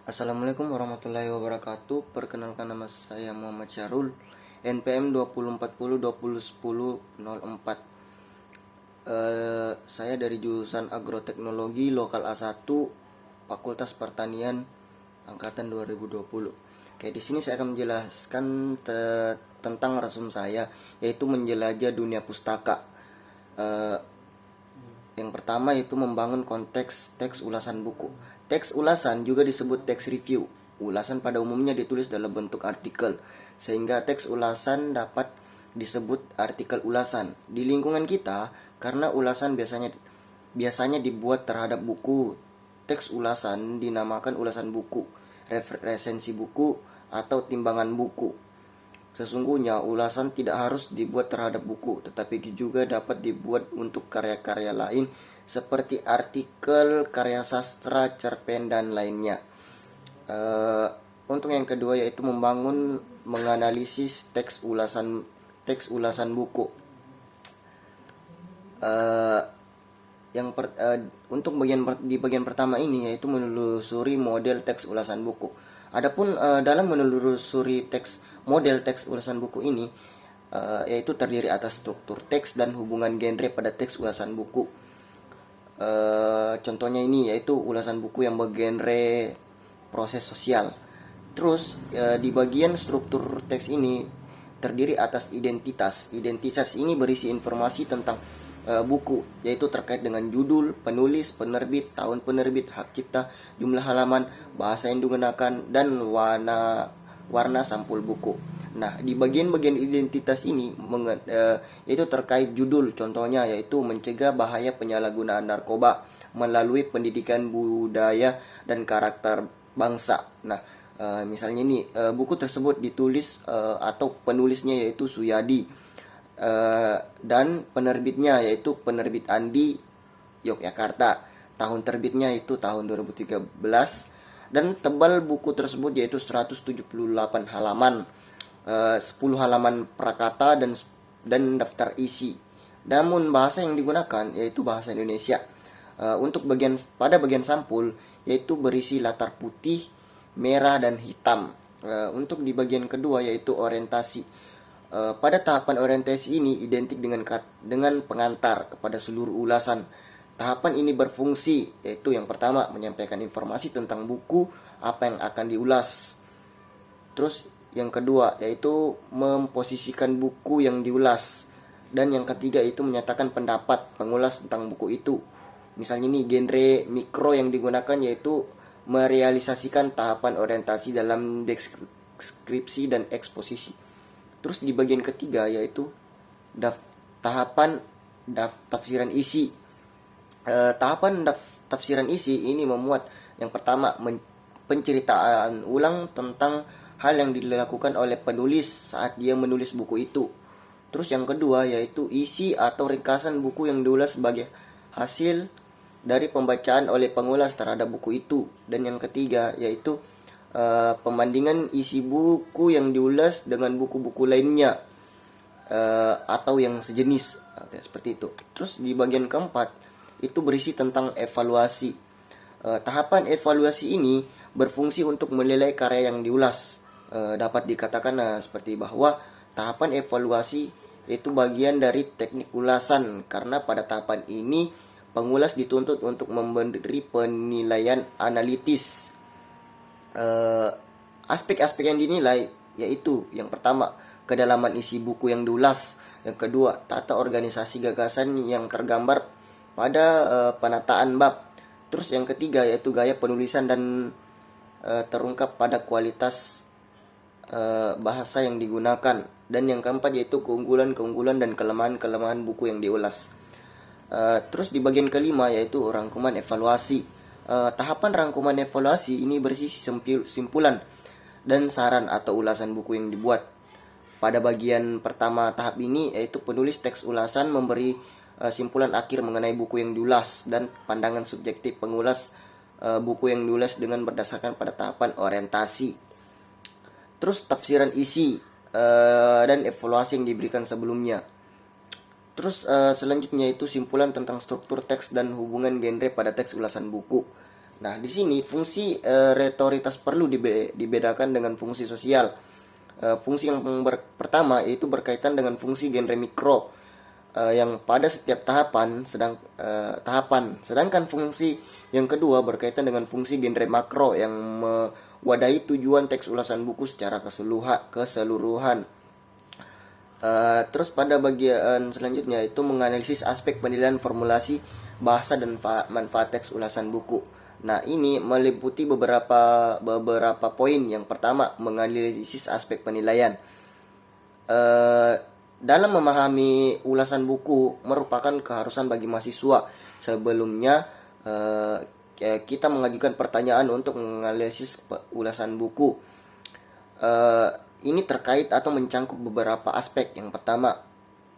Assalamualaikum warahmatullahi wabarakatuh. Perkenalkan, nama saya Muhammad Syarul, NPM 2040201004. Saya dari jurusan Agroteknologi Lokal A1, Fakultas Pertanian angkatan 2020. Oke, di sini saya akan menjelaskan tentang resume saya, yaitu menjelajah dunia pustaka. Yang pertama yaitu membangun konteks teks ulasan buku. Teks ulasan juga disebut teks review. Ulasan pada umumnya ditulis dalam bentuk artikel, sehingga teks ulasan dapat disebut artikel ulasan. Di lingkungan kita, karena ulasan biasanya dibuat terhadap buku, teks ulasan dinamakan ulasan buku, resensi buku, atau timbangan buku. Sesungguhnya ulasan tidak harus dibuat terhadap buku, tetapi juga dapat dibuat untuk karya-karya lain seperti artikel, karya sastra, cerpen, dan lainnya. Untuk yang kedua yaitu menganalisis teks ulasan buku. Untuk di bagian pertama ini yaitu menelusuri model teks ulasan buku. Adapun dalam menelusuri model teks ulasan buku ini yaitu terdiri atas struktur teks dan hubungan genre pada teks ulasan buku. Contohnya ini yaitu ulasan buku yang bergenre proses sosial. Terus di bagian struktur teks ini terdiri atas identitas. Identitas ini berisi informasi tentang buku, yaitu terkait dengan judul, penulis, penerbit, tahun penerbit, hak cipta, jumlah halaman, bahasa yang digunakan, dan warna sampul buku. Nah, di bagian-bagian identitas ini yaitu terkait judul, contohnya yaitu mencegah bahaya penyalahgunaan narkoba melalui pendidikan budaya dan karakter bangsa. Nah, misalnya ini buku tersebut ditulis atau penulisnya yaitu Suyadi, dan penerbitnya yaitu Penerbit Andi Yogyakarta. Tahun terbitnya itu tahun 2013, dan tebal buku tersebut yaitu 178 halaman, 10 halaman prakata dan daftar isi. Namun bahasa yang digunakan yaitu bahasa Indonesia. Untuk pada bagian sampul yaitu berisi latar putih, merah, dan hitam. Untuk di bagian kedua yaitu orientasi. Pada tahapan orientasi ini identik dengan pengantar kepada seluruh ulasan. Tahapan ini berfungsi yaitu yang pertama menyampaikan informasi tentang buku, apa yang akan diulas. Terus yang kedua yaitu memposisikan buku yang diulas. Dan yang ketiga itu menyatakan pendapat pengulas tentang buku itu. Misalnya ini genre mikro yang digunakan yaitu merealisasikan tahapan orientasi dalam deskripsi dan eksposisi. Terus di bagian ketiga yaitu tahapan tafsiran isi. Tahapan tafsiran isi ini memuat yang pertama penceritaan ulang tentang hal yang dilakukan oleh penulis saat dia menulis buku itu. Terus yang kedua yaitu isi atau ringkasan buku yang diulas sebagai hasil dari pembacaan oleh pengulas terhadap buku itu. Dan yang ketiga yaitu pembandingan isi buku yang diulas dengan buku-buku lainnya atau yang sejenis. Oke, seperti itu. Terus di bagian keempat itu berisi tentang evaluasi. Tahapan evaluasi ini berfungsi untuk menilai karya yang diulas. Dapat dikatakan seperti bahwa tahapan evaluasi itu bagian dari teknik ulasan, karena pada tahapan ini pengulas dituntut untuk memberi penilaian analitis. Aspek-aspek yang dinilai yaitu yang pertama kedalaman isi buku yang diulas, yang kedua tata organisasi gagasan yang tergambar pada penataan bab, terus yang ketiga yaitu gaya penulisan dan terungkap pada kualitas bahasa yang digunakan, dan yang keempat yaitu keunggulan-keunggulan dan kelemahan-kelemahan buku yang diulas. Terus di bagian kelima yaitu rangkuman evaluasi. Tahapan rangkuman evaluasi ini berisi simpulan dan saran atau ulasan buku yang dibuat. Pada bagian pertama tahap ini yaitu penulis teks ulasan memberi simpulan akhir mengenai buku yang diulas dan pandangan subjektif pengulas buku yang diulas dengan berdasarkan pada tahapan orientasi. Terus tafsiran isi dan evaluasi yang diberikan sebelumnya. Terus selanjutnya itu simpulan tentang struktur teks dan hubungan genre pada teks ulasan buku. Nah, di sini fungsi retoritas perlu dibedakan dengan fungsi sosial. Fungsi yang pertama yaitu berkaitan dengan fungsi genre mikro yang pada setiap tahapan. Sedangkan fungsi yang kedua berkaitan dengan fungsi genre makro yang mewadahi tujuan teks ulasan buku secara keseluruhan. Terus pada bagian selanjutnya itu menganalisis aspek penilaian formulasi bahasa dan manfaat teks ulasan buku. Nah, ini meliputi beberapa poin. Yang pertama, menganalisis aspek penilaian. Dalam memahami ulasan buku merupakan keharusan bagi mahasiswa. Sebelumnya kita mengajukan pertanyaan untuk menganalisis ulasan buku. Ini terkait atau mencangkup beberapa aspek. Yang pertama,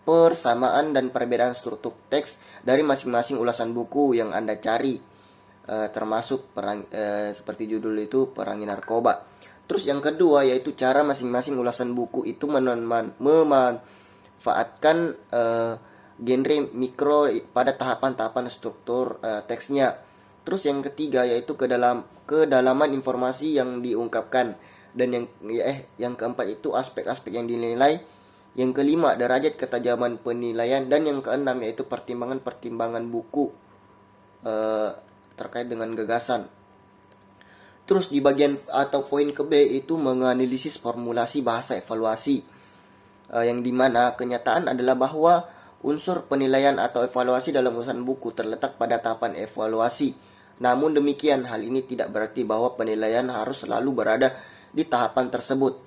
persamaan dan perbedaan struktur teks dari masing-masing ulasan buku yang Anda cari, termasuk seperti judul itu perangi narkoba. Terus yang kedua yaitu cara masing-masing ulasan buku itu memanfaatkan genre mikro pada tahapan-tahapan struktur teksnya. Terus yang ketiga yaitu kedalaman informasi yang diungkapkan. Dan yang keempat itu aspek-aspek yang dinilai. Yang kelima, derajat ketajaman penilaian. Dan yang keenam yaitu pertimbangan-pertimbangan buku terkait dengan gagasan. Terus di bagian atau poin ke B itu menganalisis formulasi bahasa evaluasi, yang dimana kenyataan adalah bahwa unsur penilaian atau evaluasi dalam urusan buku terletak pada tahapan evaluasi. Namun demikian, hal ini tidak berarti bahwa penilaian harus selalu berada di tahapan tersebut.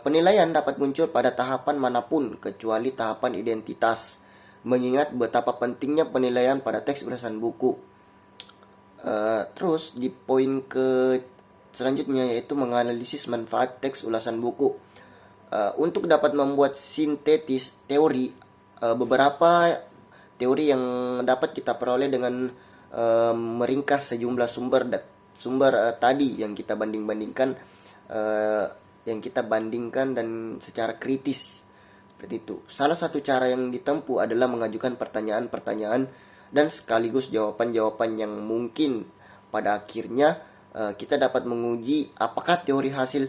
Penilaian dapat muncul pada tahapan manapun kecuali tahapan identitas, mengingat betapa pentingnya penilaian pada teks ulasan buku. Terus di poin ke selanjutnya yaitu menganalisis manfaat teks ulasan buku. Untuk dapat membuat sintetis teori, beberapa teori yang dapat kita peroleh dengan meringkas sejumlah sumber tadi yang kita bandingkan dan secara kritis seperti itu. Salah satu cara yang ditempuh adalah mengajukan pertanyaan-pertanyaan dan sekaligus jawaban-jawaban yang mungkin. Pada akhirnya kita dapat menguji apakah teori hasil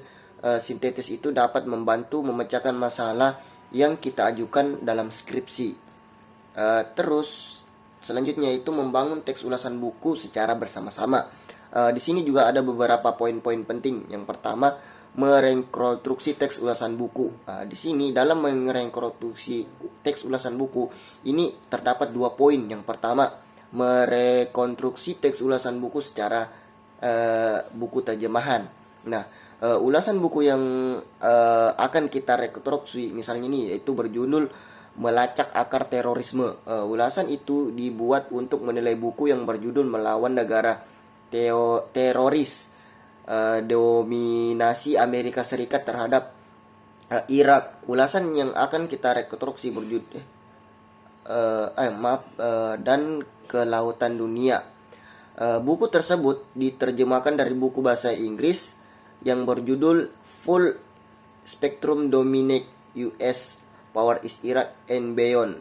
sintetis itu dapat membantu memecahkan masalah yang kita ajukan dalam skripsi. Terus selanjutnya itu membangun teks ulasan buku secara bersama-sama. Di sini juga ada beberapa poin-poin penting. Yang pertama, merekonstruksi teks ulasan buku. Di sini dalam merekonstruksi teks ulasan buku ini terdapat 2 poin. Yang pertama, merekonstruksi teks ulasan buku secara buku terjemahan. Nah, ulasan buku yang akan kita rekonstruksi misalnya ini yaitu berjudul Melacak Akar Terorisme. Ulasan itu dibuat untuk menilai buku yang berjudul Melawan Negara Teroris, dominasi Amerika Serikat terhadap Irak. Ulasan yang akan kita rekonstruksi berjudul dan Kelautan Dunia. Buku tersebut diterjemahkan dari buku bahasa Inggris yang berjudul Full Spectrum Dominate US Power is Iraq and Beyond.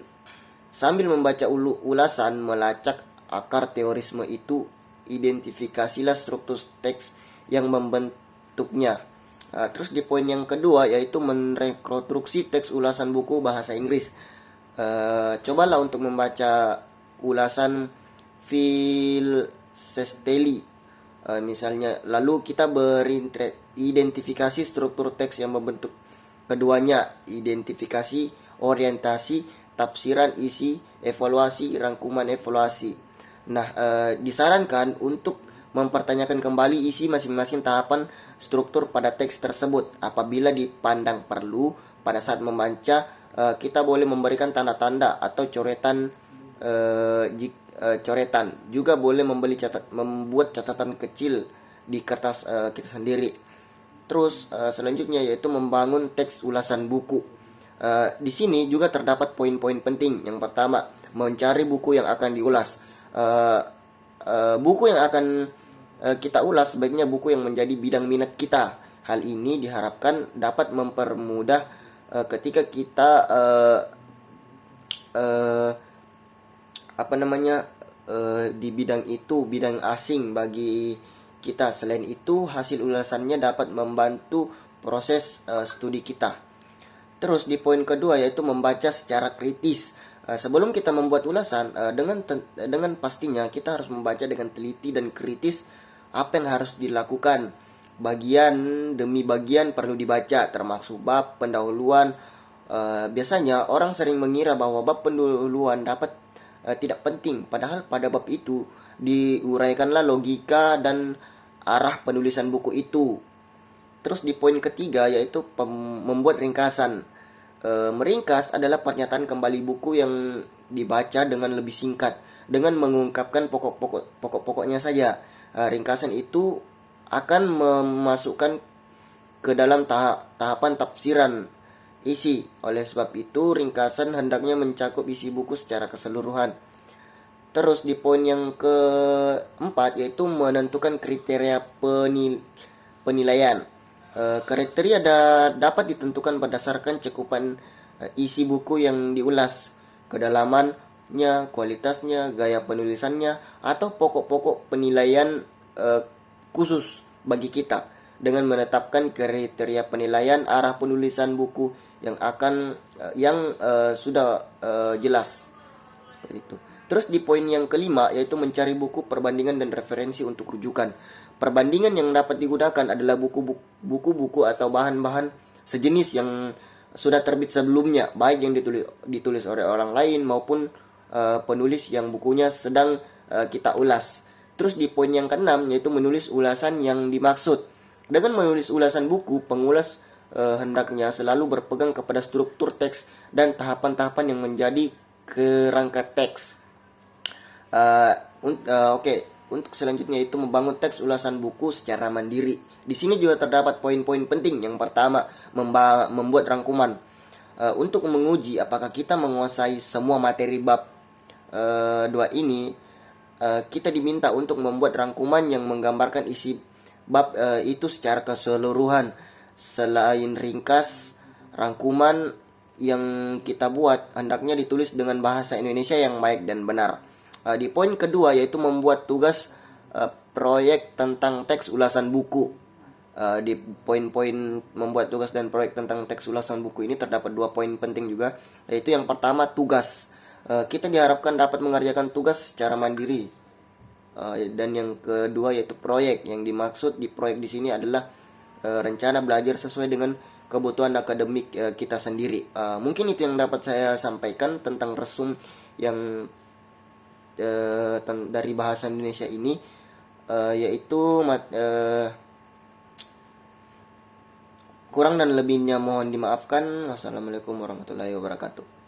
Sambil membaca ulasan melacak akar terorisme itu, identifikasilah struktur teks yang membentuknya. Terus di poin yang kedua yaitu merekonstruksi teks ulasan buku bahasa Inggris. Cobalah untuk membaca ulasan Phil Sestelli misalnya, lalu kita beridentifikasi struktur teks yang membentuk keduanya, identifikasi, orientasi, tafsiran, isi, evaluasi, rangkuman evaluasi. Nah, disarankan untuk mempertanyakan kembali isi masing-masing tahapan struktur pada teks tersebut. Apabila dipandang perlu, pada saat membaca, kita boleh memberikan tanda-tanda atau coretan. Juga boleh membuat catatan kecil di kertas kita sendiri. Terus selanjutnya yaitu membangun teks ulasan buku. Di sini juga terdapat poin-poin penting. Yang pertama, mencari buku yang akan diulas. Buku yang akan kita ulas sebaiknya buku yang menjadi bidang minat kita. Hal ini diharapkan dapat mempermudah ketika kita di bidang itu, bidang asing bagi kita. Selain itu, hasil ulasannya dapat membantu proses studi kita. Terus di poin kedua yaitu membaca secara kritis. Sebelum kita membuat ulasan, dengan pastinya kita harus membaca dengan teliti dan kritis apa yang harus dilakukan. Bagian demi bagian perlu dibaca, termasuk bab pendahuluan. Biasanya orang sering mengira bahwa bab pendahuluan tidak penting, padahal pada bab itu diuraikanlah logika dan arah penulisan buku itu. Terus di poin ketiga yaitu membuat ringkasan. Meringkas adalah pernyataan kembali buku yang dibaca dengan lebih singkat, dengan mengungkapkan pokoknya saja. Ringkasan itu akan memasukkan ke dalam tahapan tafsiran isi. Oleh sebab itu, ringkasan hendaknya mencakup isi buku secara keseluruhan. Terus di poin yang keempat yaitu menentukan kriteria penilaian. Kriteria dapat ditentukan berdasarkan cakupan isi buku yang diulas, kedalamannya, kualitasnya, gaya penulisannya, atau pokok-pokok penilaian khusus bagi kita. Dengan menetapkan kriteria penilaian, arah penulisan buku yang sudah jelas seperti itu. Terus di poin yang kelima yaitu mencari buku perbandingan dan referensi untuk rujukan. Perbandingan yang dapat digunakan adalah buku-buku atau bahan-bahan sejenis yang sudah terbit sebelumnya, baik yang ditulis oleh orang lain maupun penulis yang bukunya sedang kita ulas. Terus di poin yang keenam yaitu menulis ulasan yang dimaksud. Dengan menulis ulasan buku, pengulas hendaknya selalu berpegang kepada struktur teks dan tahapan-tahapan yang menjadi kerangka teks. Untuk selanjutnya itu membangun teks ulasan buku secara mandiri. Di sini juga terdapat poin-poin penting. Yang pertama, membuat rangkuman. Untuk menguji apakah kita menguasai semua materi bab 2 ini, kita diminta untuk membuat rangkuman yang menggambarkan isi bab itu secara keseluruhan. Selain ringkas, rangkuman yang kita buat hendaknya ditulis dengan bahasa Indonesia yang baik dan benar. Di poin kedua yaitu membuat tugas proyek tentang teks ulasan buku. Di poin-poin membuat tugas dan proyek tentang teks ulasan buku ini terdapat 2 poin penting juga, yaitu yang pertama tugas. Kita diharapkan dapat mengerjakan tugas secara mandiri. Dan yang kedua yaitu proyek. Yang dimaksud di proyek di sini adalah rencana belajar sesuai dengan kebutuhan akademik kita sendiri. Mungkin itu yang dapat saya sampaikan tentang resum yang dari bahasa Indonesia ini, yaitu kurang dan lebihnya mohon dimaafkan. Wassalamualaikum warahmatullahi wabarakatuh.